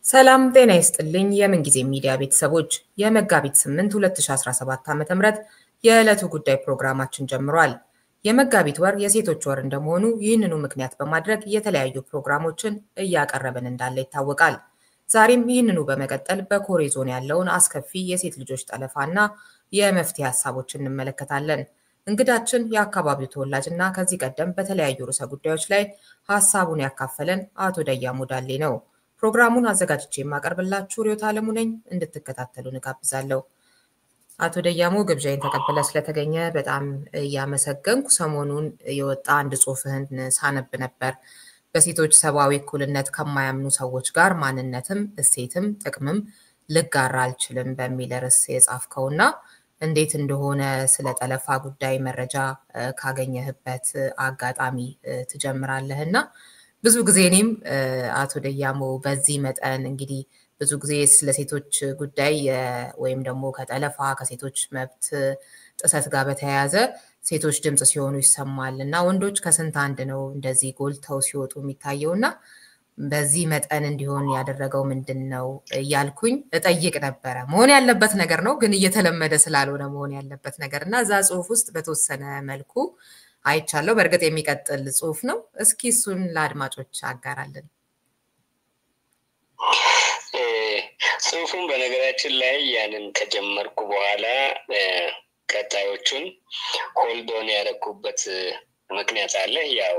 ሰላም ጤና ይስጥልኝ የምንጊዜ ሚዲያ ቤተሰቦች የመጋቢት 8 2017 ዓ.ም የዕለቱ ጉዳይ ፕሮግራማችን ጀምሯል። የመጋቢት ወር የሴቶች ወር እንደመሆኑ ይህንኑ ምክንያት በማድረግ የተለያዩ ፕሮግራሞችን እያቀረብን እንዳለ ይታወቃል። ዛሬም ይህንኑ በመቀጠል በኮሬ ዞን ያለውን አስከፊ የሴት ልጆች ጠለፋና የመፍትሄ ሐሳቦችን እንመለከታለን። እንግዳችን የአካባቢው ተወላጅና ከዚህ ቀደም በተለያዩ ርዕሰ ጉዳዮች ላይ ሐሳቡን ያካፈለን አቶ ደያሙ ዳሌ ነው። ፕሮግራሙን አዘጋጅቼ የማቀርብላችሁ ሪዮት አለሙ ነኝ። እንድትከታተሉን እጋብዛለሁ። አቶ ደያሙ ግብዣይን ተቀበለ ስለተገኘ በጣም እያመሰገንኩ ሰሞኑን የወጣ አንድ ጽሑፍህን ሳነብ ነበር። በሴቶች ሰብአዊ እኩልነት ከማያምኑ ሰዎች ጋር ማንነትም እሴትም ጥቅምም ልጋራ አልችልም በሚል ርዕስ የጻፍከውና እንዴት እንደሆነ ስለ ጠለፋ ጉዳይ መረጃ ካገኘህበት አጋጣሚ ትጀምራለህና ብዙ ጊዜ እኔም አቶ ደያሙ በዚህ መጠን እንግዲህ ብዙ ጊዜ ስለ ሴቶች ጉዳይ ወይም ደግሞ ከጠለፋ ከሴቶች መብት ጥሰት ጋር በተያያዘ ሴቶች ድምጽ ሲሆኑ ይሰማል እና ወንዶች ከስንት አንድ ነው እንደዚህ ጎልተው ሲወጡ የሚታየውና በዚህ መጠን እንዲሆን ያደረገው ምንድነው እያልኩኝ እጠይቅ ነበር። መሆን ያለበት ነገር ነው ግን እየተለመደ ስላልሆነ መሆን ያለበት ነገርና እዛ ጽሑፍ ውስጥ በተወሰነ መልኩ አይቻለሁ። በእርግጥ የሚቀጥል ጽሑፍ ነው። እስኪ እሱን ለአድማጮች አጋራለን። ጽሑፉን በነገራችን ላይ ያንን ከጀመርኩ በኋላ ቀጣዮቹን ሆልዶን ያደረኩበት ምክንያት አለ። ያው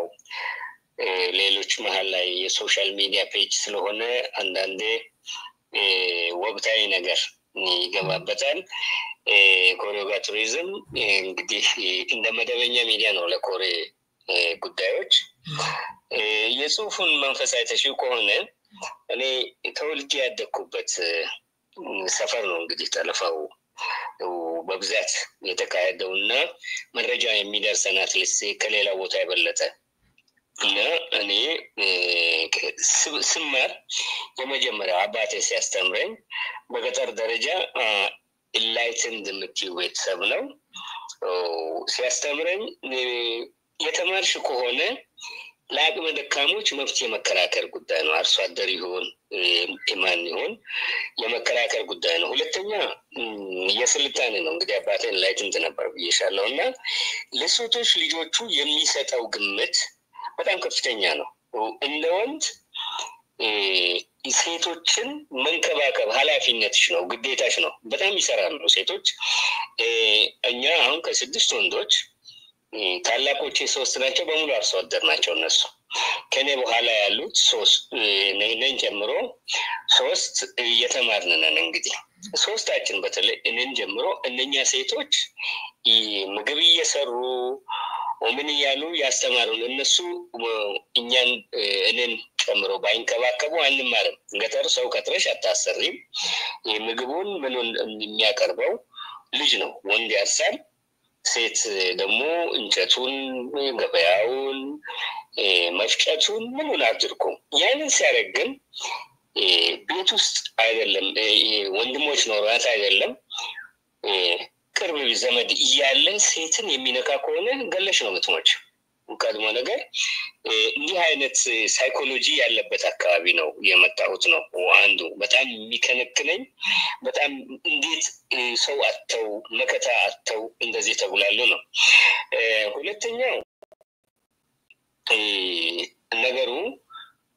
ሌሎች መሀል ላይ የሶሻል ሚዲያ ፔጅ ስለሆነ አንዳንዴ ወቅታዊ ነገር ይገባበታል። ኮሪዮጋ ቱሪዝም እንግዲህ እንደ መደበኛ ሚዲያ ነው ለኮሬ ጉዳዮች። የጽሑፉን መንፈስ አይተሽው ከሆነ እኔ ተወልጄ ያደግኩበት ሰፈር ነው እንግዲህ ጠለፋው በብዛት የተካሄደውና መረጃ የሚደርሰን አትሊስት ከሌላ ቦታ የበለጠ እና እኔ ስማር የመጀመሪያው አባቴ ሲያስተምረኝ በገጠር ደረጃ ኢንላይትንድ የምትይው ቤተሰብ ነው ሲያስተምረኝ የተማርሽ ከሆነ ለአቅመ ደካሞች መብት የመከራከር ጉዳይ ነው። አርሶ አደር ይሁን ኢማን ይሁን የመከራከር ጉዳይ ነው። ሁለተኛ የስልጣኔ ነው። እንግዲህ አባቴ ኢንላይትንድ ነበር ብዬሻለሁ እና ለሴቶች ልጆቹ የሚሰጠው ግምት በጣም ከፍተኛ ነው። እንደ ወንድ ሴቶችን መንከባከብ ኃላፊነትሽ ነው፣ ግዴታሽ ነው። በጣም ይሰራሉ ሴቶች። እኛ አሁን ከ6 ወንዶች ታላቆቼ 3 ናቸው፣ በሙሉ አርሶ አደር ናቸው። እነሱ ከኔ በኋላ ያሉት 3 ነኝ ጨምሮ 3 እየተማርን ነን። እንግዲህ 3ታችን በተለይ እኔን ጀምሮ እነኛ ሴቶች ምግብ እየሰሩ ወምን ያሉ ያስተማሩን እነሱ እኛን እኔን ጨምሮ ባይንከባከቡ አንማርም። ገጠር ሰው ከትረሽ አታሰሪም። ምግቡን ምኑን የሚያቀርበው ልጅ ነው። ወንድ ያርሳል፣ ሴት ደግሞ እንጨቱን ገበያውን መፍጨቱን ምኑን አድርጎ ያንን ሲያደርግ ግን ቤት ውስጥ አይደለም ወንድሞች ኖሯት አይደለም ቅርብ ዘመድ እያለ ሴትን የሚነካ ከሆነ ገለሽ ነው የምትሞች። ቀድሞ ነገር እንዲህ አይነት ሳይኮሎጂ ያለበት አካባቢ ነው የመጣሁት ነው አንዱ በጣም የሚከነክነኝ። በጣም እንዴት ሰው አተው መከታ አተው እንደዚህ ተብላሉ ነው። ሁለተኛው ነገሩ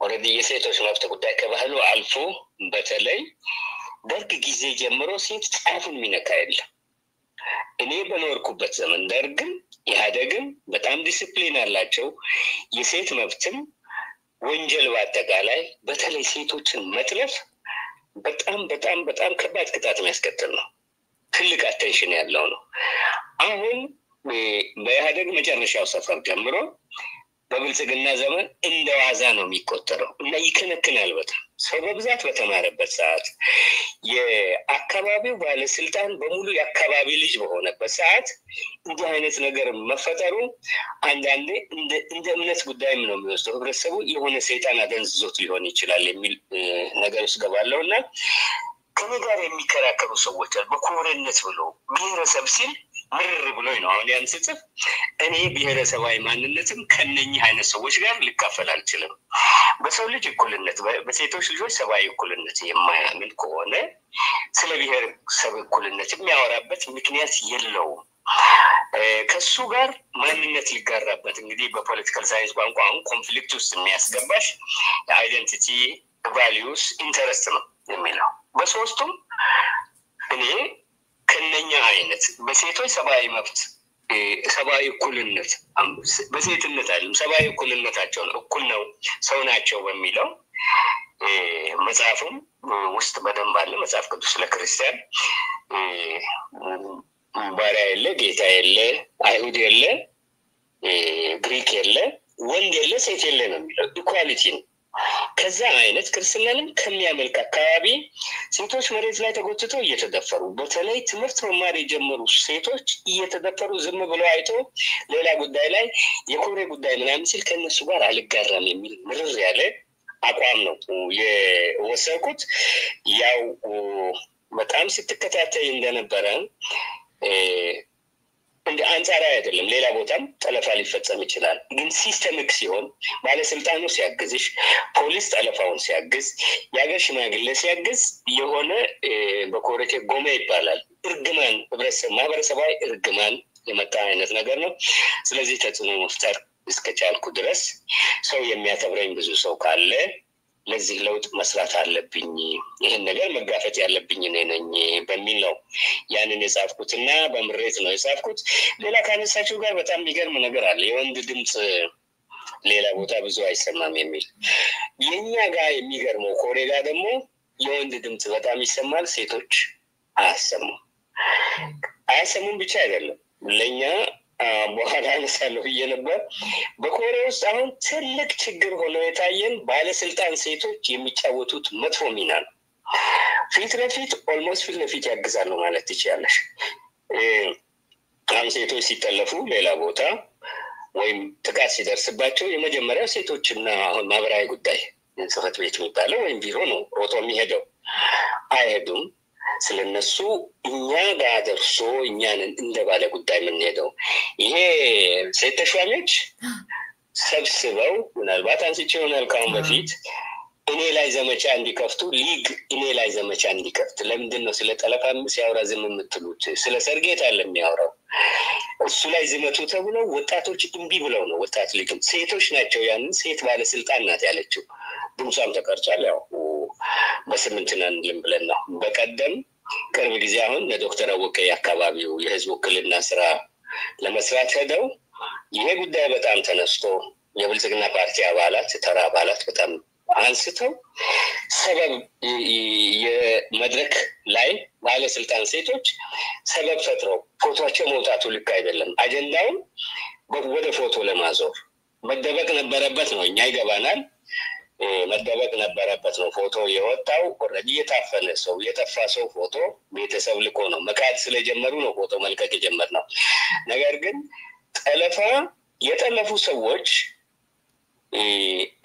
ኦሬዲ የሴቶች መብት ጉዳይ ከባህሉ አልፎ በተለይ ደርግ ጊዜ ጀምሮ ሴት ጫፉን የሚነካ የለም። እኔ በኖርኩበት ዘመን ደርግም ኢህአዴግም በጣም ዲሲፕሊን አላቸው። የሴት መብትም ወንጀል በአጠቃላይ በተለይ ሴቶችን መጥለፍ በጣም በጣም በጣም ከባድ ቅጣት የሚያስከትል ነው። ትልቅ አቴንሽን ያለው ነው። አሁን በኢህአዴግ መጨረሻው ሰፈር ጀምሮ በብልጽግና ዘመን እንደ ዋዛ ነው የሚቆጠረው እና ይከነክናል በጣም ሰው በብዛት በተማረበት ሰዓት የአካባቢው ባለስልጣን በሙሉ የአካባቢ ልጅ በሆነበት ሰዓት እንዲህ አይነት ነገር መፈጠሩ አንዳንዴ እንደ እምነት ጉዳይም ነው የሚወስደው። ህብረተሰቡ የሆነ ሰይጣን አደንዝዞት ሊሆን ይችላል የሚል ነገር ውስጥ ገባለሁ እና ከኔ ጋር የሚከራከሩ ሰዎች አሉ። በኮሬነት ብሎ ብሔረሰብ ሲል ምርር ብሎኝ ነው አሁን ያን ስጽፍ እኔ ብሔረሰባዊ ማንነትም ከነኚህ አይነት ሰዎች ጋር ልካፈል አልችልም። በሰው ልጅ እኩልነት በሴቶች ልጆች ሰብአዊ እኩልነት የማያምን ከሆነ ስለ ብሔረሰብ እኩልነት የሚያወራበት ምክንያት የለውም። ከሱ ጋር ማንነት ሊጋራበት እንግዲህ በፖለቲካል ሳይንስ ቋንቋ አሁን ኮንፍሊክት ውስጥ የሚያስገባሽ አይደንቲቲ ቫልዩስ ኢንተረስት ነው የሚለው በሶስቱም እኔ ከነኛ አይነት በሴቶች ሰብአዊ መብት ሰብአዊ እኩልነት በሴትነት አይደለም ሰብአዊ እኩልነታቸውን እኩል ነው ሰው ናቸው በሚለው መጽሐፉም ውስጥ በደንብ አለ። መጽሐፍ ቅዱስ ለክርስቲያን ባሪያ የለ ጌታ የለ አይሁድ የለ ግሪክ የለ ወንድ የለ ሴት የለ ነው የሚለው ኢኳሊቲ ነው። ከዛ አይነት ክርስትናንም ከሚያመልክ አካባቢ ሴቶች መሬት ላይ ተጎትተው እየተደፈሩ በተለይ ትምህርት መማር የጀመሩ ሴቶች እየተደፈሩ ዝም ብለው አይተው ሌላ ጉዳይ ላይ የኮሬ ጉዳይ ምናምን ሲል ከነሱ ጋር አልጋራም የሚል ምርር ያለ አቋም ነው የወሰድኩት። ያው በጣም ስትከታተይ እንደነበረ እንደ አንጻራዊ አይደለም ሌላ ቦታም ጠለፋ ሊፈጸም ይችላል። ግን ሲስተሚክ ሲሆን ባለስልጣኑ ሲያግዝሽ ፖሊስ ጠለፋውን ሲያግዝ የሀገር ሽማግሌ ሲያግዝ የሆነ በኮረቴ ጎማ ይባላል እርግማን ማህበረሰባዊ እርግማን የመጣ አይነት ነገር ነው። ስለዚህ ተጽዕኖ መፍጠር እስከቻልኩ ድረስ ሰው የሚያከብረኝ ብዙ ሰው ካለ ለዚህ ለውጥ መስራት አለብኝ ይሄን ነገር መጋፈጥ ያለብኝ እኔ ነኝ በሚል ነው ያንን የጻፍኩትና በምሬት ነው የጻፍኩት። ሌላ ካነሳችሁ ጋር በጣም የሚገርም ነገር አለ። የወንድ ድምጽ ሌላ ቦታ ብዙ አይሰማም የሚል የኛ ጋር የሚገርመው ኮሬ ጋር ደግሞ የወንድ ድምጽ በጣም ይሰማል፣ ሴቶች አያሰሙም ብቻ አይደለም ለኛ በኋላ አነሳለሁ ብዬ ነበር። በኮሬ ውስጥ አሁን ትልቅ ችግር ሆኖ የታየን ባለስልጣን ሴቶች የሚጫወቱት መጥፎ ሚና ነው። ፊት ለፊት ኦልሞስት ፊት ለፊት ያግዛሉ ማለት ትችያለሽ። አሁን ሴቶች ሲጠለፉ ሌላ ቦታ ወይም ጥቃት ሲደርስባቸው የመጀመሪያው ሴቶችና አሁን ማህበራዊ ጉዳይ ጽሕፈት ቤት የሚባለው ወይም ቢሮ ነው ሮጦ የሚሄደው። አይሄዱም። ስለነሱ እኛ ጋር ደርሶ እኛን እንደባለ ጉዳይ የምንሄደው ይሄ ሴት ተሿሚዎች ሰብስበው ምናልባት አንስቼ ይሆናል ካሁን በፊት እኔ ላይ ዘመቻ እንዲከፍቱ ሊግ እኔ ላይ ዘመቻ እንዲከፍት ለምንድን ነው ስለ ጠለፋም ሲያወራ ዝም የምትሉት? ስለ ሰርጌት አለ የሚያወራው እሱ ላይ ዝመቱ ተብለው ወጣቶች እምቢ ብለው ነው። ወጣት ሊግም ሴቶች ናቸው ያንን ሴት ባለስልጣን ናት ያለችው ድምጿም ተቀርጿል። ያው በስምንት ነን ብለን ነው። በቀደም ቅርብ ጊዜ አሁን ለዶክተር አወቀ የአካባቢው የህዝብ ውክልና ስራ ለመስራት ሄደው ይሄ ጉዳይ በጣም ተነስቶ የብልጽግና ፓርቲ አባላት ተራ አባላት በጣም አንስተው ሰበብ የመድረክ ላይ ባለስልጣን ሴቶች ሰበብ ፈጥረው ፎቶቸው መውጣቱ ልክ አይደለም አጀንዳውን ወደ ፎቶ ለማዞር መደበቅ ነበረበት ነው። እኛ ይገባናል መደበቅ ነበረበት ነው። ፎቶ የወጣው ኦሬዲ የታፈነ ሰው የጠፋ ሰው ፎቶ ቤተሰብ ልኮ ነው መካድ ስለጀመሩ ነው ፎቶ መልቀቅ የጀመርነው። ነገር ግን ጠለፋ የጠለፉ ሰዎች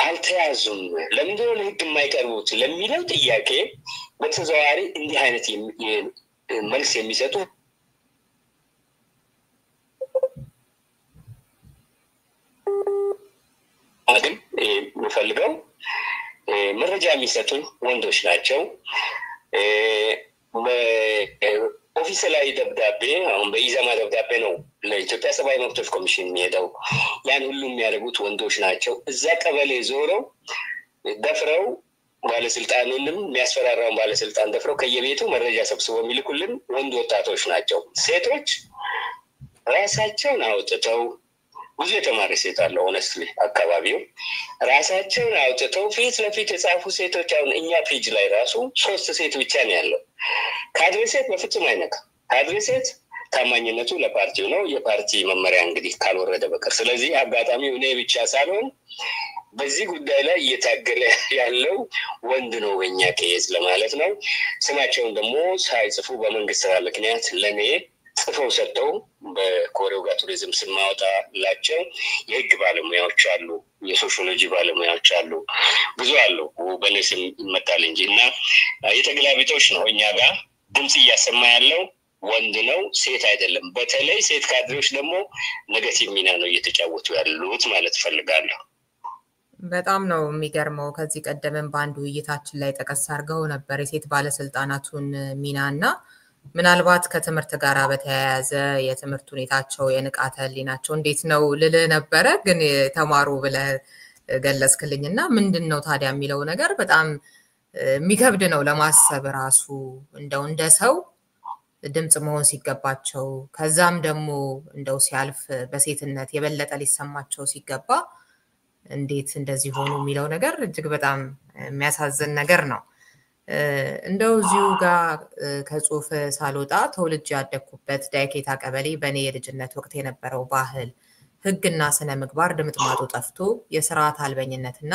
አልተያዙም ለምንድን ነው ለህግ የማይቀርቡት ለሚለው ጥያቄ በተዘዋዋሪ እንዲህ አይነት መልስ የሚሰጡ ግን የምፈልገው መረጃ የሚሰጡን ወንዶች ናቸው። ኦፊሴላዊ ደብዳቤ አሁን በኢዛማ ደብዳቤ ነው ለኢትዮጵያ ሰብአዊ መብቶች ኮሚሽን የሚሄደው። ያን ሁሉ የሚያደርጉት ወንዶች ናቸው። እዛ ቀበሌ ዞረው ደፍረው ባለስልጣኑንም የሚያስፈራራውን ባለስልጣን ደፍረው ከየቤቱ መረጃ ሰብስበው የሚልኩልን ወንድ ወጣቶች ናቸው። ሴቶች ራሳቸውን አውጥተው ብዙ የተማረ ሴት አለ ሆነስትሊ አካባቢው ራሳቸውን አውጥተው ፊት ለፊት የጻፉ ሴቶች አሁን እኛ ፔጅ ላይ ራሱ 3 ሴት ብቻ ነው ያለው። ካድሬ ሴት በፍጹም አይነካ። ካድሬ ሴት ታማኝነቱ ለፓርቲው ነው የፓርቲ መመሪያ እንግዲህ ካልወረደ በቀር። ስለዚህ አጋጣሚው እኔ ብቻ ሳልሆን በዚህ ጉዳይ ላይ እየታገለ ያለው ወንድ ነው በእኛ ኬዝ ለማለት ነው። ስማቸውን ደግሞ ሳይጽፉ በመንግስት ስራ ምክንያት ለኔ ጽፈው ሰጥተው በኮሬው ጋር ቱሪዝም ስማወጣላቸው የህግ ባለሙያዎች አሉ፣ የሶሺዮሎጂ ባለሙያዎች አሉ፣ ብዙ አሉ። በእኔ ስም ይመጣል እንጂ እና የተገላቢጦሽ ነው እኛ ጋር ድምጽ እያሰማ ያለው ወንድ ነው ሴት አይደለም በተለይ ሴት ካድሬዎች ደግሞ ኔጌቲቭ ሚና ነው እየተጫወቱ ያሉት ማለት ፈልጋለሁ በጣም ነው የሚገርመው ከዚህ ቀደምም በአንድ ውይይታችን ላይ ተቀስ አድርገው ነበር የሴት ባለስልጣናቱን ሚናና ምናልባት ከትምህርት ጋር በተያያዘ የትምህርት ሁኔታቸው የንቃተ ህሊናቸው እንዴት ነው ልልህ ነበረ ግን ተማሩ ብለህ ገለጽክልኝና ምንድነው ታዲያ የሚለው ነገር በጣም የሚከብድ ነው ለማሰብ ራሱ እንደው እንደ ሰው ድምጽ መሆን ሲገባቸው ከዛም ደግሞ እንደው ሲያልፍ በሴትነት የበለጠ ሊሰማቸው ሲገባ እንዴት እንደዚህ ሆኖ የሚለው ነገር እጅግ በጣም የሚያሳዝን ነገር ነው እንደው እዚሁ ጋር ከጽሁፍ ሳልወጣ ተወልጄ ያደኩበት ዳይኬታ ቀበሌ በኔ የልጅነት ወቅት የነበረው ባህል ህግና ስነ ምግባር ድምጥማጡ ጠፍቶ የሥርዓት አልበኝነትና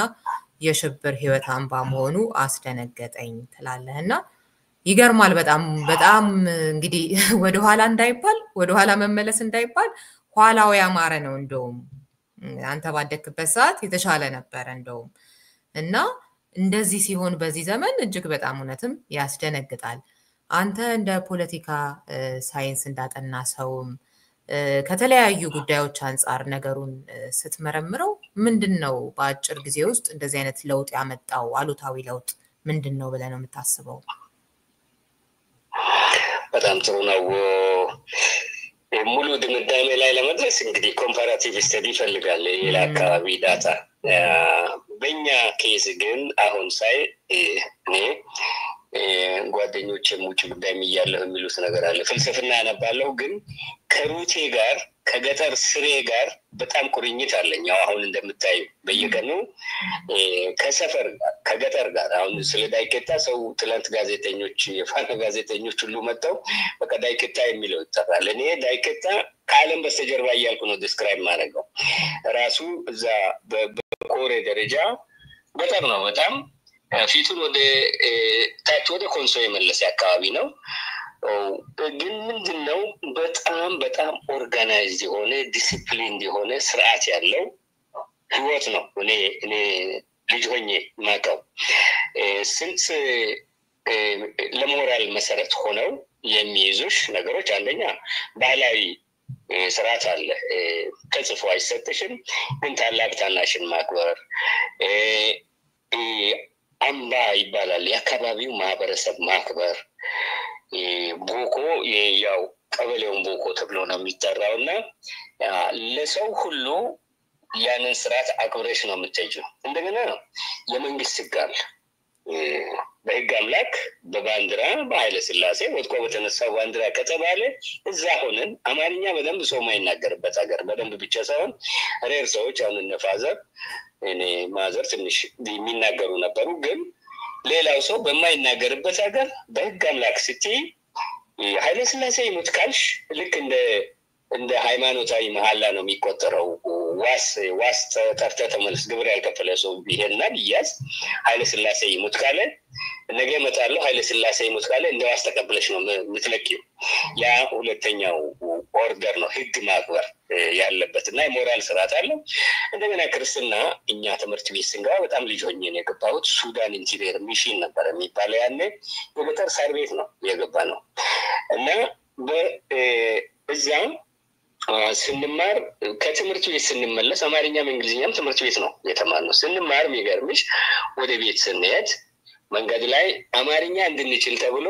የሽብር ህይወት አምባ መሆኑ አስደነገጠኝ ትላለህና ይገርማል በጣም እንግዲህ ወደ ኋላ እንዳይባል ወደ ኋላ መመለስ እንዳይባል ኋላው ያማረ ነው እንደውም አንተ ባደክበት ሰዓት የተሻለ ነበር እንደውም እና እንደዚህ ሲሆን በዚህ ዘመን እጅግ በጣም እውነትም ያስደነግጣል አንተ እንደ ፖለቲካ ሳይንስ እንዳጠና ሰውም ከተለያዩ ጉዳዮች አንፃር ነገሩን ስትመረምረው ምንድነው በአጭር ጊዜ ውስጥ እንደዚህ አይነት ለውጥ ያመጣው አሉታዊ ለውጥ ምንድነው ብለህ ነው የምታስበው በጣም ጥሩ ነው ሙሉ ድምዳሜ ላይ ለመድረስ እንግዲህ ኮምፓራቲቭ ስተዲ ይፈልጋል የሌላ አካባቢ ዳታ በእኛ ኬዝ ግን አሁን ሳይ እኔ ጓደኞቼም ውጭ ጉዳይ የሚያለሁ የሚሉት ነገር አለ ፍልስፍና ያነባለሁ ግን ከሩቴ ጋር ከገጠር ስሬ ጋር በጣም ቁርኝት አለኝ አሁን እንደምታዩ በየቀኑ ከሰፈር ጋር ከገጠር ጋር አሁን ስለ ዳይኬታ ሰው ትላንት ጋዜጠኞች የፋና ጋዜጠኞች ሁሉ መጣው በቃ ዳይኬታ የሚለው ይጠራል እኔ ዳይኬታ ከዓለም በስተጀርባ እያልኩ ነው ዲስክራይብ ማድረገው ራሱ እዛ በኮሬ ደረጃ ገጠር ነው በጣም ፊቱን ወደ ታች ወደ ኮንሶ የመለሰ አካባቢ ነው ግን ምንድነው በጣም ኦርጋናይዝድ የሆነ ዲሲፕሊን የሆነ ስርዓት ያለው ህይወት ነው እኔ ልጅ ሆኜ ማቀው ስንት ለሞራል መሰረት ሆነው የሚይዙሽ ነገሮች አንደኛ ባህላዊ ስርዓት አለ ተጽፎ አይሰጥሽም ግን ታላቅ ታናሽን ማክበር አምባ ይባላል የአካባቢው ማህበረሰብ ማክበር ቦኮ ያው ቀበሌውን ቦኮ ተብሎ ነው የሚጠራውና ለሰው ሁሉ ያንን ስርዓት አክብረሽ ነው የምትሄጂው እንደገና የመንግስት ጋር በህግ አምላክ በባንዲራ በኃይለ ሥላሴ ወጥቆ በተነሳው ባንዲራ ከተባለ እዛ ሆነን አማርኛ በደንብ ሰው ማይናገርበት ሀገር በደንብ ብቻ ሳይሆን ሬር ሰዎች አሁን ነፋዘር እኔ ማዘር ትንሽ የሚናገሩ ነበሩ ግን ሌላው ሰው በማይናገርበት ሀገር በህግ አምላክ ስትይ ኃይለ ሥላሴ ይሙት ካልሽ ልክ እንደ ሃይማኖታዊ መሐላ ነው የሚቆጠረው ዋስ ተርተ ተመልስ ግብር ያልከፈለ ሰው ቢሄድና ቢያዝ ኃይለ ሥላሴ ይሙት ካለ ነገ መጣለው ኃይለ ሥላሴ ይሙት ካለ እንደዋስ ተቀበለሽ ነው የምትለቂው ያ ሁለተኛው ኦርደር ነው ህግ ማክበር ያለበትና የሞራል ስርዓት አለ እንደገና ክርስትና እኛ ትምህርት ቤት ስንገባ በጣም ልጅ ሆኜ ነው የገባሁት ሱዳን ኢንቲሪየር ሚሽን ነበር የሚባለው ያኔ የገጠር ሳር ቤት ነው የገባነው እና በዛም ስንማር ከትምህርት ቤት ስንመለስ አማርኛም እንግሊዝኛም ትምህርት ቤት ነው የተማርነው ስንማር የሚገርምሽ ወደ ቤት ስንሄድ መንገድ ላይ አማርኛ እንድንችል ተብሎ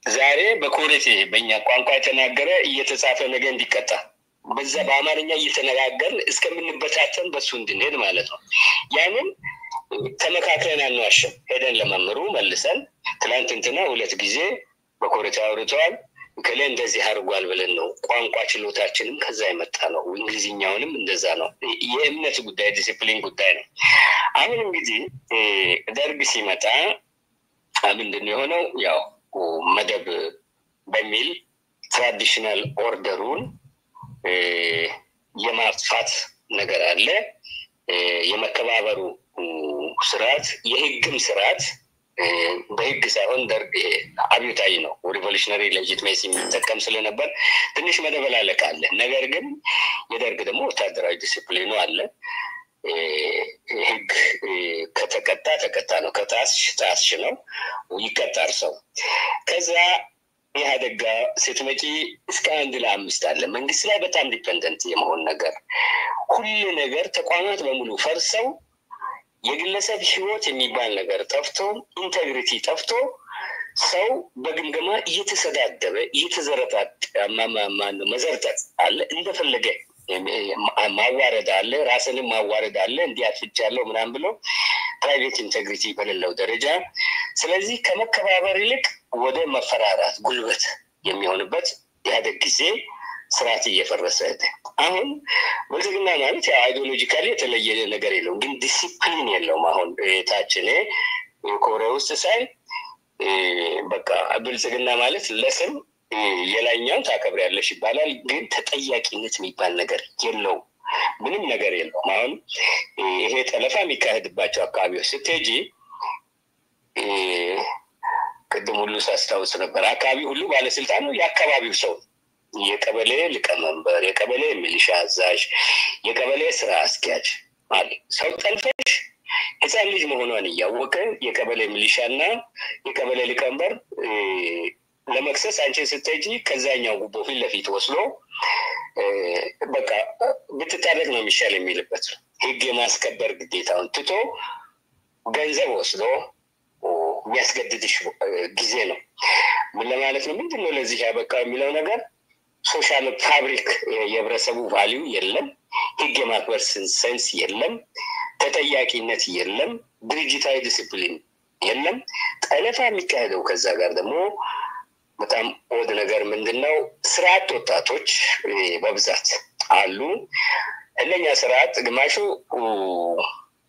ዛሬ በኮሬቴ በእኛ ቋንቋ የተናገረ እየተጻፈ ነገ እንዲቀጣ በዛ በአማርኛ እየተነጋገርን እስከምንበታተን በሱ እንድንሄድ ማለት ነው ያንን ተመካክረን አንዋሽም ሄደን ለመምሩ መልሰን ትላንትና ሁለት ጊዜ በኮሬቴ አውርተዋል ከለ እንደዚህ አርጓል ብለን ነው ቋንቋ ችሎታችንም ከዛ ይመጣ ነው እንግሊዝኛውንም እንደዛ ነው የእምነት ጉዳይ ዲሲፕሊን ጉዳይ ነው አሁን እንግዲህ ደርግ ሲመጣ ምንድነው የሆነው ያው መደብ በሚል ትራዲሽናል ኦርደሩን የማጥፋት ነገር አለ የመከባበሩ ስርዓት የህግም ስርዓት በህግ ሳይሆን ደርግ አብዮታዊ ነው ሪቮሉሽነሪ ሌጂቲሜሲ የሚጠቀም ስለነበር ትንሽ መደበላለቅ አለ ነገር ግን የደርግ ደግሞ ወታደራዊ ዲሲፕሊኑ አለ ህግ ከተቀጣ ነው ከታስሽ ነው ይቀጣል ሰው ከዛ ኢህአዴግ ስትመጪ እስከ 1 ለ5 አለ መንግስት ላይ በጣም ዲፔንደንት የመሆን ነገር ሁሉ ነገር ተቋማት በሙሉ ፈርሰው የግለሰብ ህይወት የሚባል ነገር ጠፍቶ ኢንቴግሪቲ ጠፍቶ ሰው በግምገማ እየተሰዳደበ እየተዘረጣጥ መዘርጠጥ አለ እንደፈለገ ማዋረድ አለ ራስንም ማዋረድ አለ እንዲያፍጫለው ምናምን ብሎ ፕራይቬት ኢንቴግሪቲ በሌለው ደረጃ ስለዚህ ከመከባበር ይልቅ ወደ መፈራራት ጉልበት የሚሆንበት ኢህአዴግ ጊዜ ስርዓት እየፈረሰ አሁን ብልጽግና ማለት ያ አይዲዮሎጂካሊ የተለየ ነገር የለውም ግን ዲሲፕሊን የለውም አሁን ታችኔ ኮሪያ ውስጥ ሳይ በቃ ብልጽግና ማለት ለስም የላይኛው ታከብሪያለሽ ይባላል ግን ተጠያቂነት የሚባል ነገር የለው ምንም ነገር የለው አሁን ይሄ ጠለፋ የሚካሄድባቸው አካባቢዎች ስትሄጂ ቅድም ሁሉ ሳስታውስ ነበር አካባቢ ሁሉ ባለስልጣኑ የአካባቢው ሰው የቀበሌ ሊቀመንበር የቀበሌ ሚሊሻ አዛዥ የቀበሌ ስራ አስኪያጅ ማለት ሰው ጠልፈሽ ህፃን ልጅ መሆኗን እያወቀ የቀበሌ ሚሊሻና የቀበሌ ሊቀመንበር ለመክሰስ አንቺን ስትሄጂ ከዛኛው ጉቦ ፊት ለፊት ወስሎ በቃ ብትጣረቅ ነው የሚሻል የሚልበት ህግ የማስከበር ግዴታውን ትቶ ገንዘብ ወስዶ የሚያስገድድሽ ጊዜ ነው ምን ለማለት ነው ምንድነው ለዚህ ያበቃ የሚለው ነገር ሶሻል ፋብሪክ የህብረተሰቡ ቫልዩ የለም ህግ የማክበር ሴንስ የለም ተጠያቂነት የለም ድርጅታዊ ዲሲፕሊን የለም ጠለፋ የሚካሄደው ከዛ ጋር ደግሞ በጣም ወደ ነገር ምንድነው ስርዓት ወጣቶች በብዛት አሉ እነኛ ስርዓት ግማሹ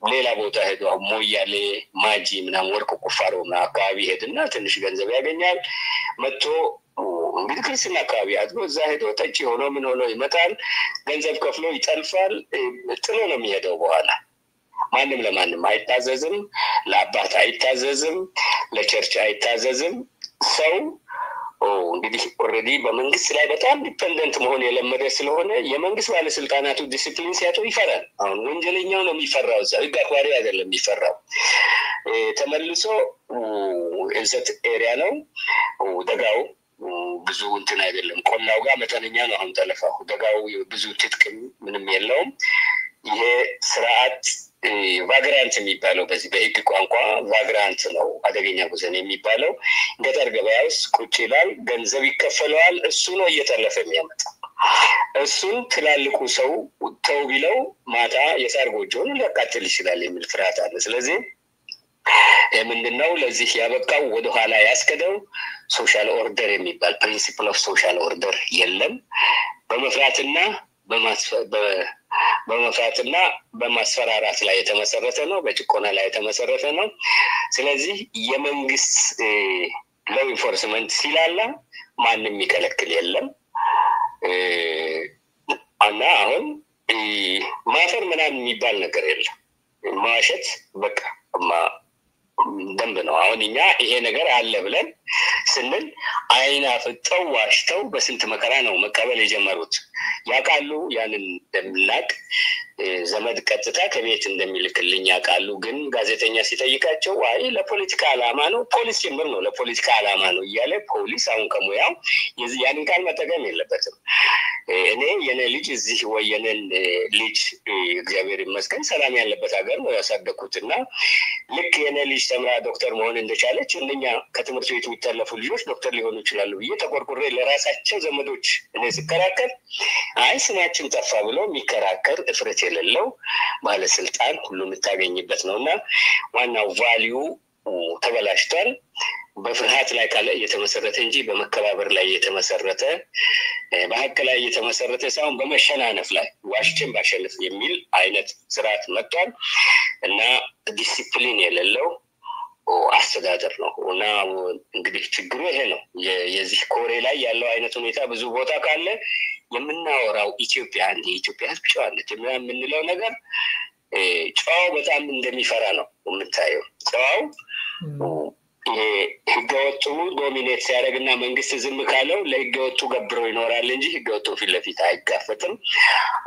ሌላ ቦታ ሄዶ ሞያሌ ማጂ ምናምን ወርቅ ቁፋሮ አካባቢ ሄድና ትንሽ ገንዘብ ያገኛል መጥቶ እንግዲህ ክርስቲያን አካባቢ አድጎ እዛ ሄዶ ጠጪ ሆኖ ምን ሆኖ ይመጣል ገንዘብ ከፍሎ ይጠልፋል ጥሎ ነው የሚሄደው በኋላ ማንም ለማንም አይታዘዝም ለአባት አይታዘዝም ለቸርች አይታዘዝም ሰው እንግዲህ ኦሬዲ በመንግስት ላይ በጣም ዲፔንደንት መሆን የለመደ ስለሆነ የመንግስት ባለስልጣናቱ ዲሲፕሊን ሲያጡ ይፈራል አሁን ወንጀለኛው ነው የሚፈራው እዛ ህግ አክባሪ አይደለም የሚፈራው ተመልሶ እንሰት ኤሪያ ነው ደጋው ብዙ እንትን አይደለም ቆላው ጋር መጠነኛ ነው አሁን ተለፋው ደጋው ብዙ ትጥቅም ምንም የለውም ይሄ ስርዓት ቫግራንት የሚባለው በዚህ በህግ ቋንቋ ቫግራንት ነው አደገኛ ጉዘን የሚባለው ገጠር ገበያ ውስጥ ቁጭ ይላል ገንዘብ ይከፈለዋል እሱ ነው እየተለፈ የሚያመጣ እሱን ትላልቁ ሰው ተው ቢለው ማታ የሳር ጎጆን ሊያቃጥል ይችላል የሚል ፍርሃት አለ ስለዚህ ምንድነው ለዚህ ያበቃው ወደ ኋላ ያስከደው ሶሻል ኦርደር የሚባል ፕሪንሲፕል ኦፍ ሶሻል ኦርደር የለም በመፍራትና በማስፈራራት ላይ የተመሰረተ ነው በጭቆና ላይ የተመሰረተ ነው ስለዚህ የመንግስት ሎው ኢንፎርስመንት ሲላላ ማንም ይከለክል የለም እና አሁን ማፈር ምናምን የሚባል ነገር የለም ማሸት በቃ ደንብ ነው አሁን እኛ ይሄ ነገር አለ ብለን ስንል አይና ፍጠው ዋሽተው በስንት መከራ ነው መቀበል የጀመሩት ያቃሉ ያንን እንደምላክ ዘመድ ቀጥታ ከቤት እንደሚልክልኝ ያቃሉ ግን ጋዜጠኛ ሲጠይቃቸው አይ ለፖለቲካ አላማ ነው ፖሊስ ጭምር ነው ለፖለቲካ አላማ ነው እያለ ፖሊስ አሁን ከሙያው ያንን ቃል መጠቀም የለበትም እኔ የኔ ልጅ እዚህ ወየነን ልጅ እግዚአብሔር ይመስገን ሰላም ያለበት ሀገር ነው ያሳደኩትና ልክ የኔ ልጅ ተምራ ዶክተር መሆን እንደቻለች እንደኛ ከትምህርት ቤት የሚተለፉ ልጆች ዶክተር ሊሆኑ ይችላሉ ብዬ ተቆርቁሬ ለራሳቸው ዘመዶች እኔ ስከራከር አይ ስማችን ጠፋ ብሎ የሚከራከር እፍረት የሌለው ባለስልጣን ሁሉ የምታገኝበት ነውና ዋናው ቫልዩ ተበላሽቷል በፍርሃት ላይ ካለ የተመሰረተ እንጂ በመከባበር ላይ የተመሰረተ በሐቅ ላይ የተመሰረተ ሳይሆን በመሸናነፍ ላይ ዋሽችን ባሸንፍ የሚል አይነት ስርዓት መጥቷል እና ዲሲፕሊን የሌለው አስተዳደር ነው እና እንግዲህ ችግሩ ይሄ ነው የዚህ ኮሬ ላይ ያለው አይነት ሁኔታ ብዙ ቦታ ካለ የምናወራው ኢትዮጵያ እንደ ኢትዮጵያ ህዝብ ጨዋነት የምንለው ነገር ጨዋው በጣም እንደሚፈራ ነው የምታየው ጨዋው ህገወጡ ዶሚኔት ሲያደርግና መንግስት ዝም ካለው ለህገወጡ ገብረው ይኖራል እንጂ ህገወጡ ፊት ለፊት አይጋፈጥም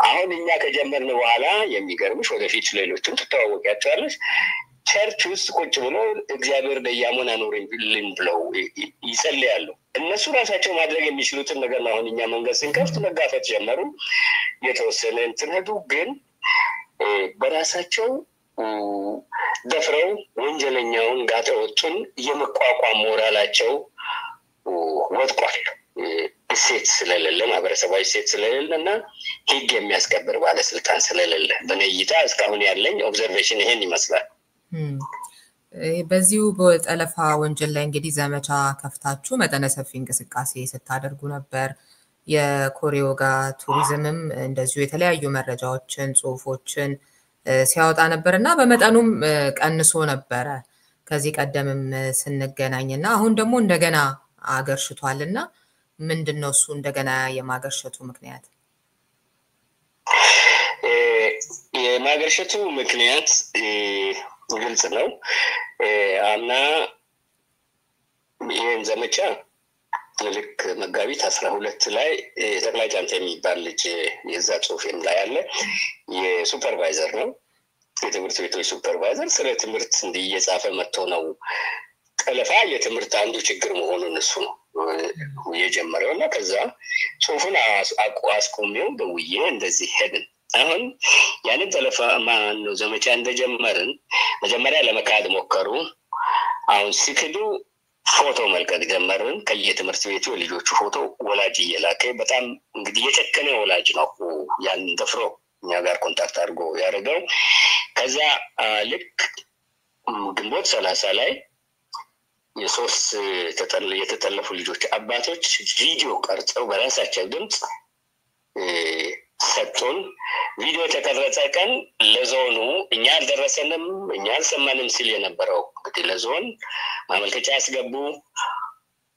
አሁን እኛ ከጀመርን በኋላ የሚገርምሽ ወደፊት ሌሎችም ተተዋወቂያቸዋለሽ ቸርች ውስጥ ቁጭ ብሎ እግዚአብሔር ደያሞን አኖርልን ብለው ይጸልያሉ። እነሱ ራሳቸው ማድረግ የሚችሉትን ነገር ነው። አሁን እኛ መንገድ ስንከፍት መጋፈጥ ጀመሩ። የተወሰነ እንትን ሄዱ። ግን በራሳቸው ደፍረው ወንጀለኛውን ጋጠወጡን የመቋቋም ሞራላቸው ወድቋል። እሴት ስለሌለ ማህበረሰባዊ እሴት ስለሌለ እና ህግ የሚያስከብር ባለስልጣን ስለሌለ በእኔ እይታ እስካሁን ያለኝ ኦብዘርቬሽን ይሄን ይመስላል። በዚሁ በጠለፋ ወንጀል ላይ እንግዲህ ዘመቻ ከፍታችሁ መጠነ ሰፊ እንቅስቃሴ ስታደርጉ ነበር። የኮሪዮ ጋር ቱሪዝምም እንደዚሁ የተለያዩ መረጃዎችን ጽሁፎችን ሲያወጣ ነበርና በመጠኑም ቀንሶ ነበረ ከዚህ ቀደምም ስንገናኝና አሁን ደግሞ እንደገና አገርሽቷልና ምንድነው እሱ እንደገና የማገርሸቱ ምክንያት? የማገርሸቱ ምክንያት ግልጽ ነው። አምና ይህን ዘመቻ ልክ መጋቢት 12 ላይ ጠቅላይ ጫንታ የሚባል ልጅ የዛ ጽሁፌም ላይ አለ የሱፐርቫይዘር ነው የትምህርት ቤቶች ሱፐርቫይዘር ስለ ትምህርት እየጻፈ መጥቶ ነው ጠለፋ የትምህርት አንዱ ችግር መሆኑን እሱ ነው የጀመረው እና ከዛ ጽሁፉን አስቆሜው ደውዬ እንደዚህ ሄድን። አሁን ያንን ጠለፋ ማነው ዘመቻ እንደጀመርን መጀመሪያ ለመካድ ሞከሩ። አሁን ሲክዱ ፎቶ መልቀቅ ጀመርን። ከየትምህርት ቤቱ ልጆቹ ፎቶ ወላጅ እየላከ በጣም እንግዲህ የጨከነ ወላጅ ነው ያን ደፍሮ እኛ ጋር ኮንታክት አድርጎ ያደረገው። ከዛ ልክ ግንቦት 30 ላይ የሶስት የተጠለፉ ልጆች አባቶች ቪዲዮ ቀርጸው በራሳቸው ድምጽ ሰጡን። ቪዲዮ ተቀረጸ ቀን ለዞኑ እኛ አልደረሰንም እኛ አልሰማንም ሲል የነበረው እንግዲህ ለዞን ማመልከቻ ያስገቡ።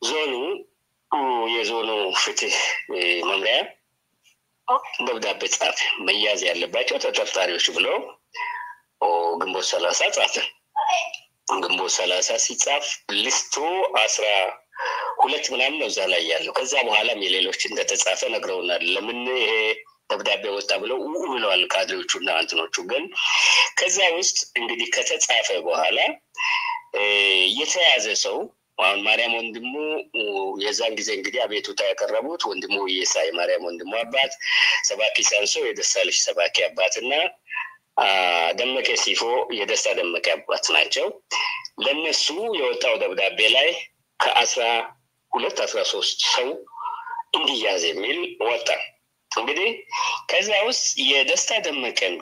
ዞኑ የዞኑ ፍትህ መምሪያ ደብዳቤ ጻፈ። መያዝ ያለባቸው ተጠርጣሪዎች ብሎ ግንቦት 30 ጻፈ። ግንቦት 30 ሲጻፍ ሊስቱ 12 ምናምን ነው እዛ ላይ ያለው። ከዛ በኋላም የሌሎች እንደተጻፈ ነግረውናል። ለምን ይሄ ደብዳቤ ወጣ ብለው ብለዋል ካድሬዎቹና አንትኖቹ። ግን ከዛ ውስጥ እንግዲህ ከተጻፈ በኋላ የተያዘ ሰው አሁን ማርያም ወንድሙ የዛን ጊዜ እንግዲህ አቤቱታ ያቀረቡት ወንድሙ የሳይ ማርያም ወንድሙ አባት፣ ሰባኪ ሳንሶ የደሳልሽ ሰባኪ አባትና ደመቀ ሲፎ የደስታ ደመቀ አባት ናቸው። ለነሱ የወጣው ደብዳቤ ላይ ከ12-13 ሰው እንዲያዝ የሚል ወጣ። እንግዲህ ከዛ ውስጥ የደስታ ደመቀን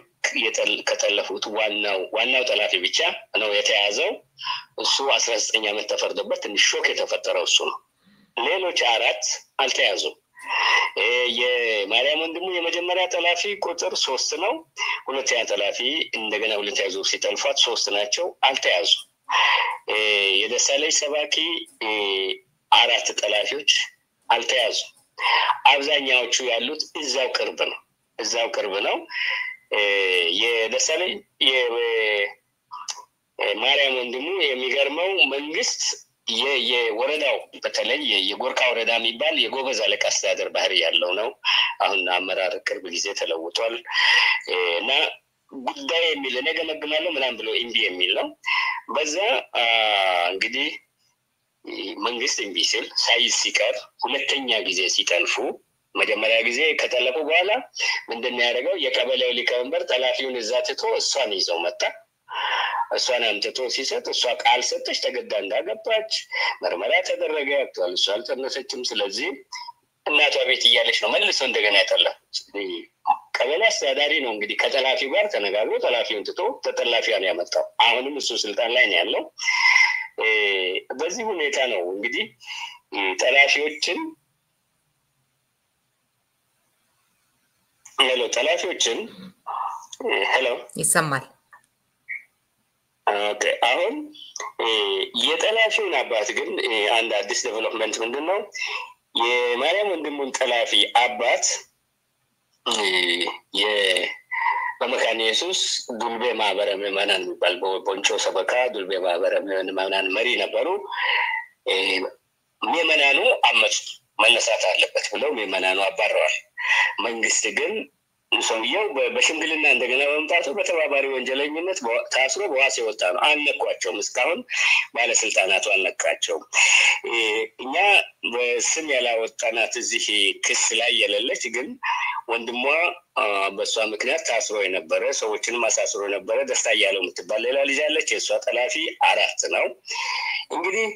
ከጠለፉት ዋናው ጠላፊ ብቻ ነው የተያዘው። እሱ 19 ዓመት ተፈርዶበት ትንሽ ሾክ የተፈጠረው እሱ ነው። ሌሎች 4 አልተያዙም። የማርያም ወንድሙ የመጀመሪያ ጠላፊ ቁጥር 3 ነው። ሁለተኛ ጠላፊ እንደገና ሁለተኛ ዙር ሲጠልፏት 3 ናቸው፣ አልተያዙ። የደሳለኝ ሰባኪ 4 ጠላፊዎች አልተያዙ። አብዛኛዎቹ ያሉት እዛው ቅርብ ነው። የደሳለኝ የማርያም ወንድሙ የሚገርመው መንግስት የወረዳው በተለይ የጎርካ ወረዳ የሚባል የጎበዝ አለቃ አስተዳደር ባህሪ ያለው ነው። አሁን አመራር ቅርብ ጊዜ ተለውጧል እና ጉዳይ የሚል ነገ መግማለው ምናምን ብሎ እምቢ የሚል ነው። በዛ እንግዲህ መንግስት እምቢ ሲል ሳይዝ ሲቀር ሁለተኛ ጊዜ ሲጠልፉ መጀመሪያ ጊዜ ከጠለፉ በኋላ ምንድነው ያደረገው? የቀበሌው ሊቀመንበር ጠላፊውን እዛ ትቶ እሷን ይዘው መጣ። እሷን አምጥቶ ሲሰጥ እሷ ቃል ሰጠች፣ ተገዳ እንዳገባች ምርመራ ተደረገ። አክቹዋሊ እሷ አልተነሰችም። ስለዚህ እናቷ ቤት እያለች ነው መልሶ እንደገና ያጠለፉት። ቀበሌ አስተዳዳሪ ነው እንግዲህ ከጠላፊው ጋር ተነጋግሮ ጠላፊውን ትቶ ተጠላፊዋን ያመጣው። አሁንም እሱ ስልጣን ላይ ነው ያለው። በዚህ ሁኔታ ነው እንግዲህ ጠላፊዎችን ሄሎ ይሰማል? ኦኬ። አሁን የጠላፊውን አባት ግን አንድ አዲስ ዴቨሎፕመንት ምንድነው? የማርያም ወንድሙን ጠላፊ አባት በመካነ ኢየሱስ ዱልቤ ማህበረ ምዕመናን የሚባል ቦንቾ ሰበካ ዱልቤ ማህበረ ምዕመናን መሪ ነበሩ። ምዕመናኑ አመፁ፣ መነሳት አለበት ብለው ምዕመናኑ አባረዋል። መንግስት ግን ሰውየው በሽምግልና እንደገና መምጣቱ በተባባሪ ወንጀለኝነት ታስሮ በዋስ የወጣ ነው። አልነኳቸውም፣ እስካሁን ባለስልጣናቱ አልነካቸውም። እኛ በስም ያላወጣናት እዚህ ክስ ላይ የሌለች ግን ወንድሟ በእሷ ምክንያት ታስሮ የነበረ ሰዎችንም አሳስሮ የነበረ ደስታ እያለው የምትባል ሌላ ልጅ አለች። የእሷ ጠላፊ 4 ነው። እንግዲህ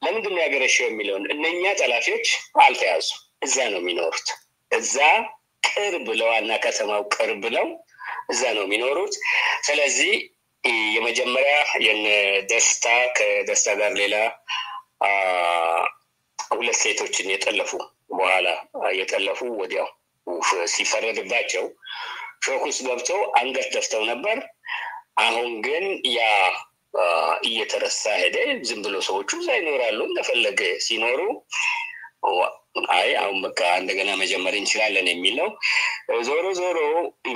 ለምንድን ነው ያገረሸው የሚለውን እነኛ ጠላፊዎች አልተያዙ፣ እዛ ነው የሚኖሩት። እዛ ቅርብ ለዋና ከተማው ቅርብ ነው፣ እዛ ነው የሚኖሩት። ስለዚህ የመጀመሪያ የደስታ ከደስታ ጋር ሌላ 2 ሴቶችን የጠለፉ በኋላ የጠለፉ ወዲያው ሲፈረድባቸው ሾክ ውስጥ ገብተው አንገት ደፍተው ነበር። አሁን ግን ያ እየተረሳ ሄደ። ዝም ብሎ ሰዎቹ እዛ ይኖራሉ እንደፈለገ ሲኖሩ አይ አሁን በቃ እንደገና መጀመር እንችላለን የሚል ነው። ዞሮ ዞሮ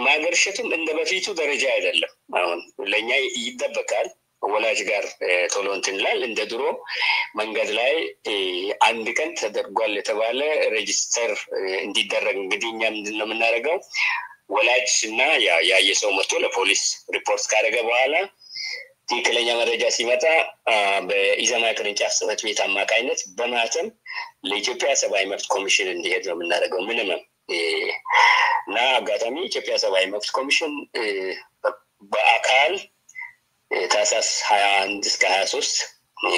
ማገርሸቱም እንደ በፊቱ ደረጃ አይደለም። አሁን ለኛ ይደበቃል፣ ወላጅ ጋር ቶሎ እንትን ይላል። እንደ ድሮ መንገድ ላይ አንድ ቀን ተደርጓል የተባለ ሬጂስተር እንዲደረግ እንግዲህ እኛ ምንድን ነው የምናደርገው? ወላጅ እና ያየ ሰው መጥቶ ለፖሊስ ሪፖርት ካደረገ በኋላ ትክክለኛ መረጃ ሲመጣ በኢዘማ ቅርንጫፍ ጽሕፈት ቤት አማካኝነት በማተም ለኢትዮጵያ ሰብአዊ መብት ኮሚሽን እንዲሄድ ነው የምናደርገው። ምንም እና አጋጣሚ ኢትዮጵያ ሰብአዊ መብት ኮሚሽን በአካል ታህሳስ 21 እስከ 23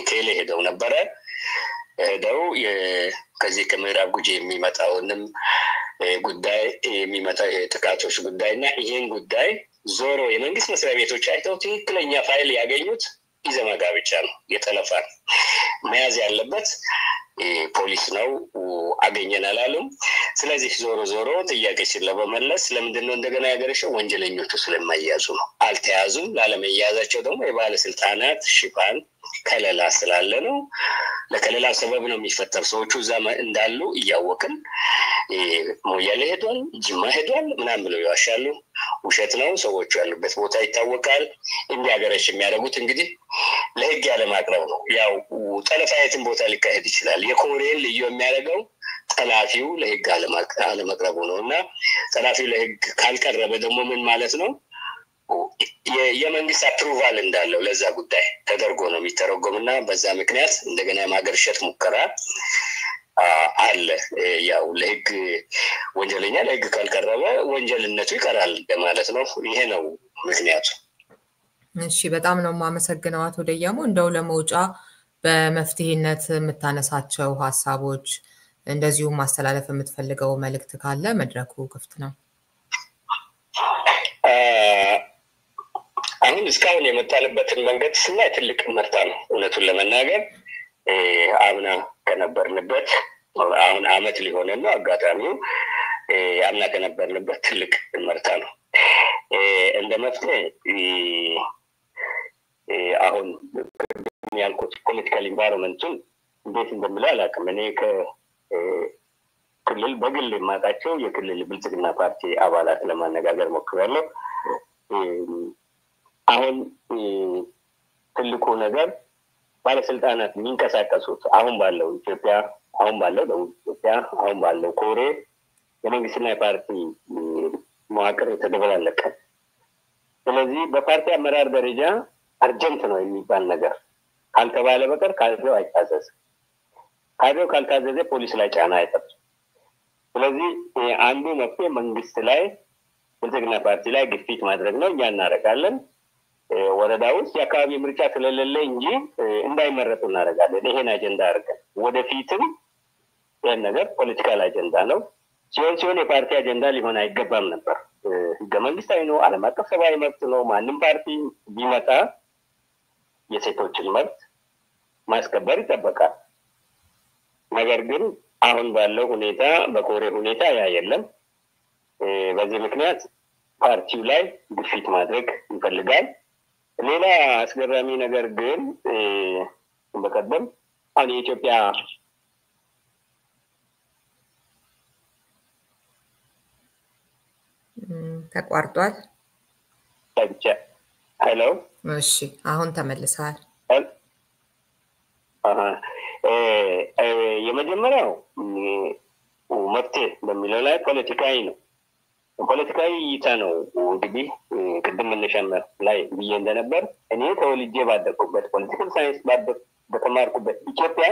ኬሌ ሄደው ነበረ። ሄደው ከዚህ ከምዕራብ ጉጂ የሚመጣውንም ጉዳይ የሚመጣው የጥቃቶች ጉዳይ እና ይህን ጉዳይ ዞሮ የመንግስት መስሪያ ቤቶች አይተው ትክክለኛ ፋይል ያገኙት ኢዘማ ጋር ብቻ ነው። የጠለፋ መያዝ ያለበት ፖሊስ ነው፣ አገኘን አላሉም። ስለዚህ ዞሮ ዞሮ ጥያቄችን ለመመለስ ለምንድን ነው እንደገና ያገረሸው? ወንጀለኞቹ ስለማይያዙ ነው። አልተያዙም። ላለመያዛቸው ደግሞ የባለስልጣናት ሽፋን ከለላ ስላለ ነው። ለከለላ ሰበብ ነው የሚፈጠር። ሰዎቹ እዛ እንዳሉ እያወቅን ሞያሌ ሄዷል፣ ጅማ ሄዷል ምናምን ብለው ይዋሻሉ። ውሸት ነው። ሰዎቹ ያሉበት ቦታ ይታወቃል። እንዲያገረሽ የሚያደርጉት እንግዲህ ለህግ ያለማቅረብ ነው። ያው ጠለፋ የትን ቦታ ሊካሄድ ይችላል። የኮሬን ልዩ የሚያደርገው ጠላፊው ለህግ አለመቅረቡ ነው። እና ጠላፊው ለህግ ካልቀረበ ደግሞ ምን ማለት ነው? የመንግስት አፕሩቫል እንዳለው ለዛ ጉዳይ ተደርጎ ነው የሚተረጎም እና በዛ ምክንያት እንደገና የማገርሸት ሙከራ አለ። ያው ለህግ ወንጀለኛ ለህግ ካልቀረበ ወንጀልነቱ ይቀራል ማለት ነው። ይሄ ነው ምክንያቱ። እሺ፣ በጣም ነው የማመሰግነው አቶ ደያሞ። እንደው ለመውጫ በመፍትሄነት የምታነሳቸው ሀሳቦች እንደዚሁም ማስተላለፍ የምትፈልገው መልእክት ካለ መድረኩ ክፍት ነው። አሁን እስካሁን የመጣንበትን መንገድ ስናይ ትልቅ ምርታ ነው። እውነቱን ለመናገር አምና ከነበርንበት አሁን አመት ሊሆነን ነው። አጋጣሚው አምና ከነበርንበት ትልቅ ምርታ ነው። እንደ መፍትሄ አሁን ያልኩት ፖለቲካል ኢንቫይሮንመንቱን እንዴት እንደምለው አላውቅም። እኔ ከክልል በግል የማውቃቸው የክልል ብልጽግና ፓርቲ አባላት ለማነጋገር ሞክሬያለሁ። አሁን ትልቁ ነገር ባለስልጣናት የሚንቀሳቀሱት አሁን ባለው ኢትዮጵያ፣ አሁን ባለው ደቡብ ኢትዮጵያ፣ አሁን ባለው ኮሬ የመንግስትና የፓርቲ መዋቅር የተደበላለቀ። ስለዚህ በፓርቲ አመራር ደረጃ አርጀንት ነው የሚባል ነገር ካልተባለ በቀር ካድሬው አይታዘዝም። ካድሬው ካልታዘዘ ፖሊስ ላይ ጫና አይጠብቅም። ስለዚህ አንዱ መፍትሄ መንግስት ላይ ብልጽግና ፓርቲ ላይ ግፊት ማድረግ ነው። እኛ እናደርጋለን። ወረዳ ውስጥ የአካባቢ ምርጫ ስለሌለ እንጂ እንዳይመረጡ እናደርጋለን። ይሄን አጀንዳ አድርገን ወደፊትም ይህን ነገር ፖለቲካል አጀንዳ ነው ሲሆን የፓርቲ አጀንዳ ሊሆን አይገባም ነበር። ህገ መንግስታዊ ነው፣ ዓለም አቀፍ ሰብአዊ መብት ነው። ማንም ፓርቲ ቢመጣ የሴቶችን መብት ማስከበር ይጠበቃል። ነገር ግን አሁን ባለው ሁኔታ በኮሬ ሁኔታ ያ የለም። በዚህ ምክንያት ፓርቲው ላይ ግፊት ማድረግ ይፈልጋል። ሌላ አስገራሚ ነገር ግን በቀደም አሁን የኢትዮጵያ ተቋርጧል። ሄሎ፣ እሺ፣ አሁን ተመልሰዋል። የመጀመሪያው መፍትሄ በሚለው ላይ ፖለቲካዊ ነው። ፖለቲካዊ እይታ ነው እንግዲህ ቅድም መነሻም ላይ ብዬ እንደነበር እኔ ተወልጄ ባደኩበት ፖለቲካል ሳይንስ በተማርኩበት ኢትዮጵያ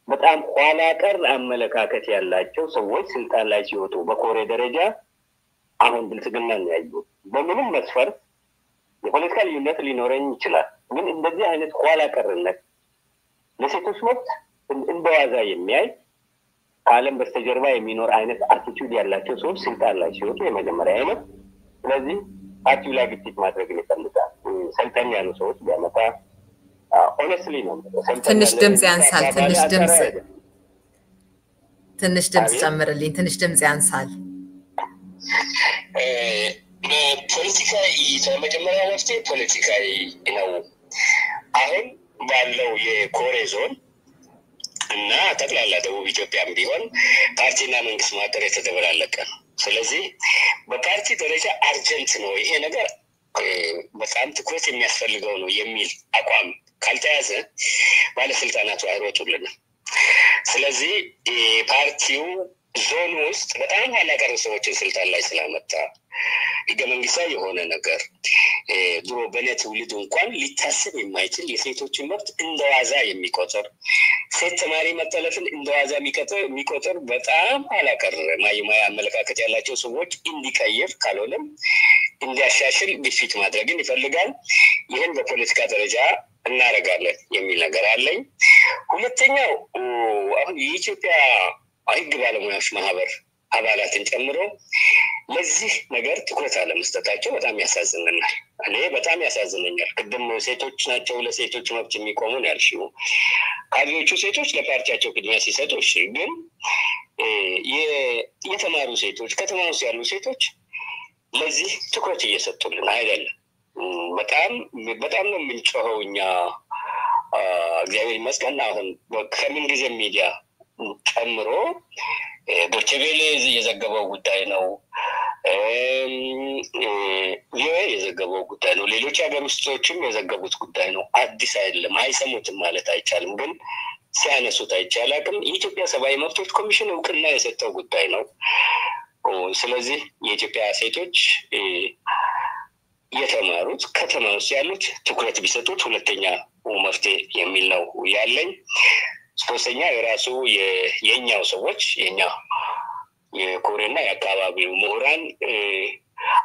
በጣም ኋላ ቀር አመለካከት ያላቸው ሰዎች ስልጣን ላይ ሲወጡ በኮሬ ደረጃ አሁን ብልጽግና ነው ያየው። በምንም መስፈርት የፖለቲካ ልዩነት ሊኖረኝ ይችላል፣ ግን እንደዚህ አይነት ኋላ ቀርነት ለሴቶች መብት እንደዋዛ የሚያይ ከዓለም በስተጀርባ የሚኖር አይነት አቲቲዩድ ያላቸው ሰዎች ስልጣን ላይ ሲወጡ የመጀመሪያ አይነት። ስለዚህ ፓርቲው ላይ ግጭት ማድረግ ይፈልጋል። ሰልጣኝ ያሉ ሰዎች ቢያመጣ ሆነስትሊ ነው። ትንሽ ድምጽ ያንሳል። ትንሽ ድምጽ ጨምርልኝ። ትንሽ ድምጽ ያንሳል። ፖለቲካዊ መጀመሪያ መፍትሄ ፖለቲካዊ ነው። አሁን ባለው የኮሬ ዞን እና ጠቅላላ ደቡብ ኢትዮጵያም ቢሆን ፓርቲና መንግስት ማጠር የተደበላለቀ ነው። ስለዚህ በፓርቲ ደረጃ አርጀንት ነው ይሄ ነገር በጣም ትኩረት የሚያስፈልገው ነው የሚል አቋም ካልተያዘ ባለስልጣናቱ አይሮጡልንም። ስለዚህ ፓርቲው ዞን ውስጥ በጣም ኋላቀር ሰዎችን ስልጣን ላይ ስላመጣ ህገ መንግስታዊ የሆነ ነገር ድሮ በኔ ትውልድ እንኳን ሊታሰብ የማይችል የሴቶችን መብት እንደዋዛ የሚቆጥር ሴት ተማሪ መጠለፍን እንደዋዛ የሚቆጥር በጣም ኋላቀር ማይማያ አመለካከት ያላቸው ሰዎች እንዲቀይር ካልሆነም እንዲያሻሽል ግፊት ማድረግን ይፈልጋል። ይህን በፖለቲካ ደረጃ እናደርጋለን የሚል ነገር አለኝ። ሁለተኛው አሁን የኢትዮጵያ ህግ ባለሙያዎች ማህበር አባላትን ጨምሮ ለዚህ ነገር ትኩረት አለመስጠታቸው በጣም ያሳዝነናል። እኔ በጣም ያሳዝነኛል። ቅድም ሴቶች ናቸው ለሴቶች መብት የሚቆሙ ነው ያልሽው። ካድሬዎቹ ሴቶች ለፓርቲያቸው ቅድሚያ ሲሰጡ እሺ፣ ግን የተማሩ ሴቶች ከተማ ውስጥ ያሉ ሴቶች ለዚህ ትኩረት እየሰጡልን አይደለም። በጣም ነው የምንጮኸው እኛ። እግዚአብሔር ይመስገን አሁን ከምን ጊዜ ሚዲያ ጨምሮ ዶቼ ቬለ የዘገበው ጉዳይ ነው፣ የዘገበው ጉዳይ ነው፣ ሌሎች ሀገር ውስጦችም የዘገቡት ጉዳይ ነው። አዲስ አይደለም። አይሰሙትም ማለት አይቻልም፣ ግን ሲያነሱት አይቻላቅም። የኢትዮጵያ ሰብአዊ መብቶች ኮሚሽን እውቅና የሰጠው ጉዳይ ነው። ስለዚህ የኢትዮጵያ ሴቶች የተማሩት ከተማ ውስጥ ያሉት ትኩረት ቢሰጡት ሁለተኛ መፍትሄ የሚል ነው ያለኝ። ሶስተኛ የራሱ የኛው ሰዎች የኛ የኮሬና የአካባቢው ምሁራን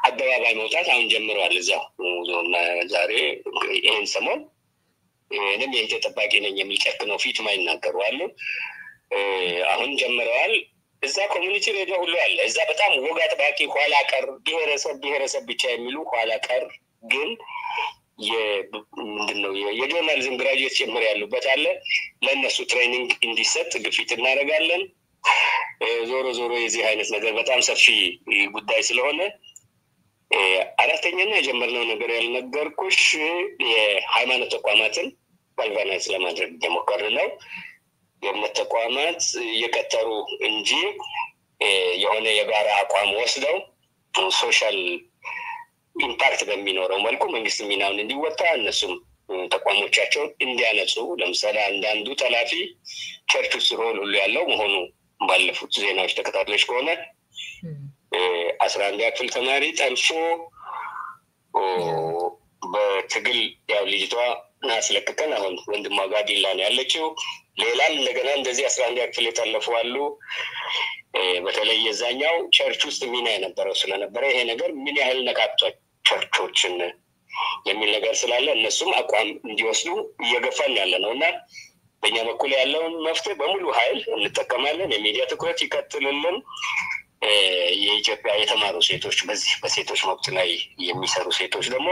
አደባባይ መውጣት አሁን ጀምረዋል። እዛው ዛሬ ይህን ሰሞን እኔም የእንተ ጠባቂ ነኝ የሚል ጨክነው ፊት ማይናገሩ አሉ። አሁን ጀምረዋል። እዛ ኮሚኒቲ ሬዲዮ ሁሉ አለ። እዛ በጣም ወግ አጥባቂ ኋላ ቀር ብሔረሰብ ብቻ የሚሉ ኋላ ቀር ግን ምንድነው የጆርናሊዝም ግራጁዌት ጀምር ያሉበት አለ። ለእነሱ ትሬኒንግ እንዲሰጥ ግፊት እናደርጋለን። ዞሮ የዚህ አይነት ነገር በጣም ሰፊ ጉዳይ ስለሆነ አራተኛና የጀመርነው ነገር ያልነገርኩሽ የሃይማኖት ተቋማትን ባልቫናይዝ ለማድረግ እየሞከርን ነው። የእምነት ተቋማት እየቀጠሩ እንጂ የሆነ የጋራ አቋም ወስደው ሶሻል ኢምፓክት በሚኖረው መልኩ መንግስት ሚናውን እንዲወጣ እነሱም ተቋሞቻቸውን እንዲያነጹ። ለምሳሌ አንዳንዱ ጠላፊ ቸርች ውስጥ ሮል ሁሉ ያለው መሆኑ ባለፉት ዜናዎች ተከታትለሽ ከሆነ 11ኛ ክፍል ተማሪ ጠልፎ በትግል ያው ልጅቷ ናስለቅቀን አሁን ወንድሟ ጋር ዲላ ነው ያለችው። ሌላም እንደገና እንደዚህ 11ኛ ክፍል የጠለፉ አሉ። በተለይ የዛኛው ቸርች ውስጥ ሚና የነበረው ስለነበረ ይሄ ነገር ምን ያህል ነካክቷል ቸርቾችን የሚል ነገር ስላለ እነሱም አቋም እንዲወስዱ እየገፋን ያለ ነውና በእኛ በኩል ያለውን መፍትሄ በሙሉ ኃይል እንጠቀማለን። የሚዲያ ትኩረት ይቀጥልልን። የኢትዮጵያ የተማሩ ሴቶች በዚህ በሴቶች መብት ላይ የሚሰሩ ሴቶች ደግሞ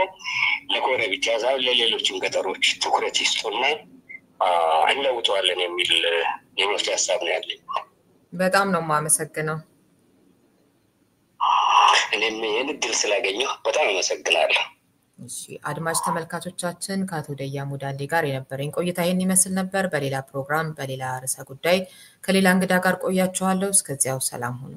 ለኮሬ ብቻ ሳይሆን ለሌሎችም ገጠሮች ትኩረት ይስጡና እንለውጠዋለን የሚል የመፍትሄ ሀሳብ ነው ያለኝ። በጣም ነው የማመሰግነው። እኔም ይህን እድል ስላገኘሁ በጣም አመሰግናለሁ። እሺ አድማጭ ተመልካቾቻችን ከአቶ ደያሙ ዳሌ ጋር የነበረኝ ቆይታ ይህን ይመስል ነበር። በሌላ ፕሮግራም በሌላ ርዕሰ ጉዳይ ከሌላ እንግዳ ጋር ቆያችኋለሁ። እስከዚያው ሰላም ሁኑ።